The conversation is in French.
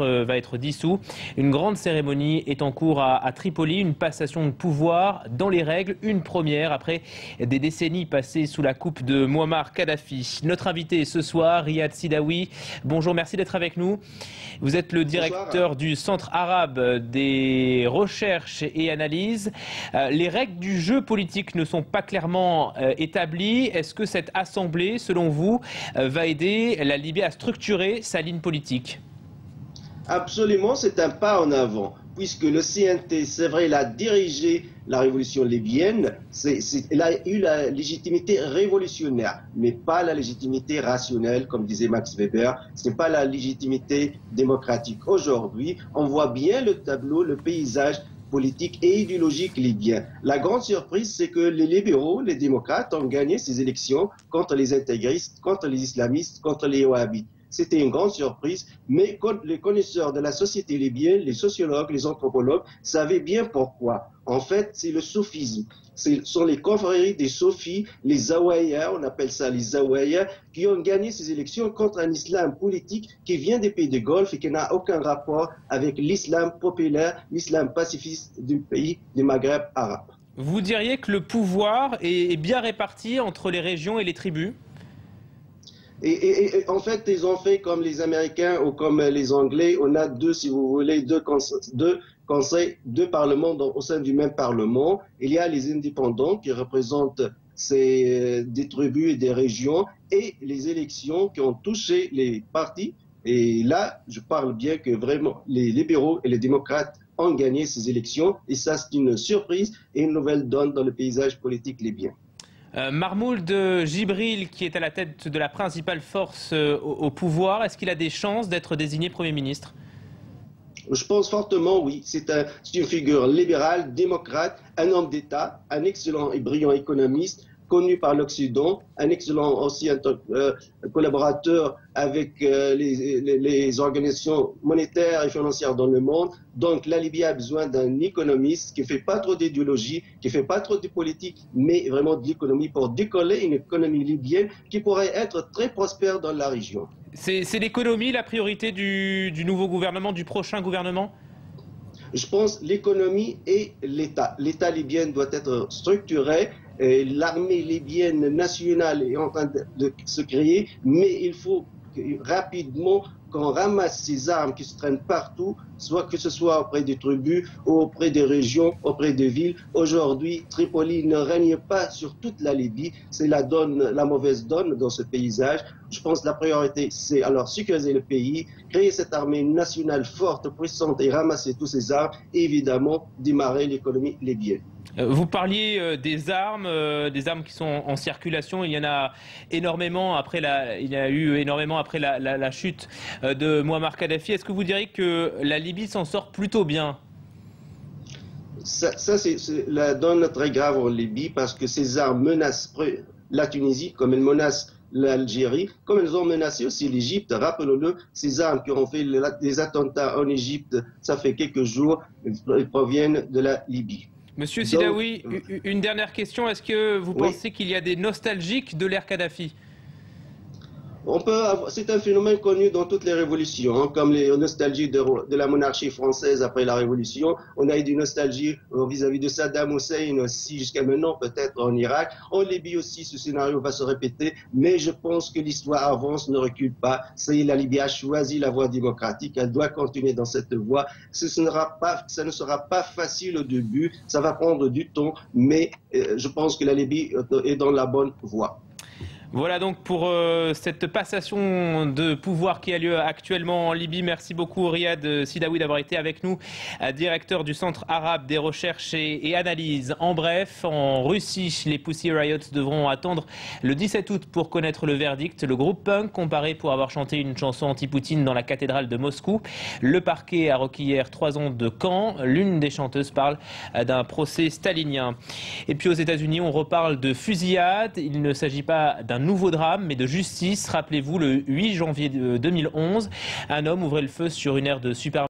va être dissous. Une grande cérémonie est en cours à Tripoli, une passation de pouvoir dans les règles, une première après des décennies passées sous la coupe de Mouammar Kadhafi. Notre invité ce soir, Riyad Sidawi. Bonjour, merci d'être avec nous. Vous êtes le directeur du Centre arabe des recherches et analyses. Les règles du jeu politique ne sont pas clairement établies. Est-ce que cette assemblée, selon vous, va aider la Libye à structurer sa ligne politique ? Absolument, c'est un pas en avant, puisque le CNT, c'est vrai, il a dirigé la révolution libyenne, il a eu la légitimité révolutionnaire, mais pas la légitimité rationnelle, comme disait Max Weber, ce n'est pas la légitimité démocratique. Aujourd'hui, on voit bien le tableau, le paysage politique et idéologique libyen. La grande surprise, c'est que les libéraux, les démocrates ont gagné ces élections contre les intégristes, contre les islamistes, contre les wahhabites. C'était une grande surprise, mais les connaisseurs de la société libyenne, les sociologues, les anthropologues, savaient bien pourquoi. En fait, c'est le soufisme. Ce sont les confréries des soufis, les zawahiriya, on appelle ça les zawahiriya, qui ont gagné ces élections contre un islam politique qui vient des pays du Golfe et qui n'a aucun rapport avec l'islam populaire, l'islam pacifiste du pays du Maghreb arabe. Vous diriez que le pouvoir est bien réparti entre les régions et les tribus ? Et en fait, ils ont fait comme les Américains ou comme les Anglais. On a si vous voulez, deux conseils, deux parlements au sein du même parlement. Il y a les indépendants qui représentent des tribus et des régions et les élections qui ont touché les partis. Et là, je parle bien que vraiment les libéraux et les démocrates ont gagné ces élections. Et ça, c'est une surprise et une nouvelle donne dans le paysage politique libyen. Mahmoud Jibril, qui est à la tête de la principale force au pouvoir, est-ce qu'il a des chances d'être désigné Premier ministre ? Je pense fortement, oui. C'est une figure libérale, démocrate, un homme d'État, un excellent et brillant économiste, connu par l'Occident, un excellent aussi collaborateur avec les organisations monétaires et financières dans le monde. Donc la Libye a besoin d'un économiste qui ne fait pas trop d'idéologie, qui ne fait pas trop de politique, mais vraiment de l'économie pour décoller une économie libyenne qui pourrait être très prospère dans la région. C'est l'économie la priorité du nouveau gouvernement, du prochain gouvernement ? Je pense l'économie et l'État. L'État libyen doit être structuré. L'armée libyenne nationale est en train de se créer, mais il faut rapidement qu'on ramasse ces armes qui se traînent partout, que ce soit auprès des tribus, ou auprès des régions, auprès des villes. Aujourd'hui, Tripoli ne règne pas sur toute la Libye. C'est la mauvaise donne dans ce paysage. Je pense que la priorité, c'est alors sécuriser le pays, créer cette armée nationale forte, puissante et ramasser tous ces armes, et évidemment démarrer l'économie libyenne. Vous parliez des armes qui sont en circulation. Il y en a énormément après la chute de Mouammar Kadhafi. Est-ce que vous diriez que la Libye s'en sort plutôt bien ? Ça c'est la donne très grave en Libye parce que ces armes menacent la Tunisie comme elles menacent l'Algérie, comme elles ont menacé aussi l'Égypte. Rappelons-le, ces armes qui ont fait des attentats en Égypte, ça fait quelques jours, elles proviennent de la Libye. Monsieur Sidawi, une dernière question. Est-ce que vous pensez qu'il y a des nostalgiques de l'ère Kadhafi ? C'est un phénomène connu dans toutes les révolutions, comme les nostalgies de la monarchie française après la Révolution. On a eu des nostalgies vis-à-vis de Saddam Hussein aussi jusqu'à maintenant, peut-être en Irak. En Libye aussi, ce scénario va se répéter, mais je pense que l'histoire avance, ne recule pas. La Libye a choisi la voie démocratique, elle doit continuer dans cette voie. Ça ne sera pas facile au début, ça va prendre du temps, mais je pense que la Libye est dans la bonne voie. Voilà donc pour cette passation de pouvoir qui a lieu actuellement en Libye. Merci beaucoup Riyad Sidawi d'avoir été avec nous, directeur du Centre arabe des recherches et analyses. En bref, en Russie, les Pussy Riots devront attendre le 17 août pour connaître le verdict. Le groupe punk comparé pour avoir chanté une chanson anti-Poutine dans la cathédrale de Moscou. Le parquet a requis hier 3 ans de camp. L'une des chanteuses parle d'un procès stalinien. Et puis aux États-Unis, on reparle de fusillade. Il ne s'agit pas d'un nouveau drame, mais de justice. Rappelez-vous, le 8 janvier 2011, un homme ouvrait le feu sur une aire de supermarché